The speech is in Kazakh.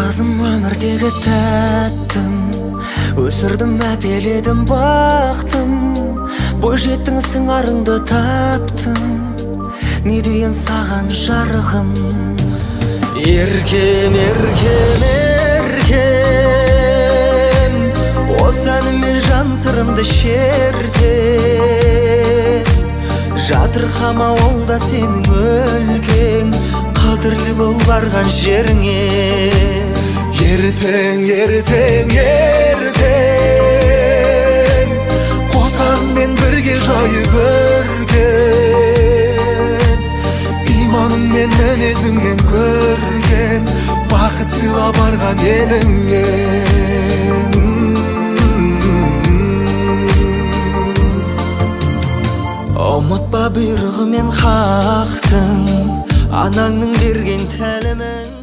қызым өмірдегі тәттім, өсірдім, әпеледім, бақтым, бойжеттің сыңарыңды таптым, не дейін саған жарығым. Еркем, еркем, еркем, осы әнімен жан сырымды шерте, жатырқама, ол да сенің өлкең, қадірлі бол барған жеріңе. Ертең, ертең, ертең, қосаңмен бірге жайып өрген, иманыңмен мінезіңмен көрген, бақыт сыйла барған еліңе. Ұмытпа бұйрығы мен хақтың, анаңның берген тәлімін.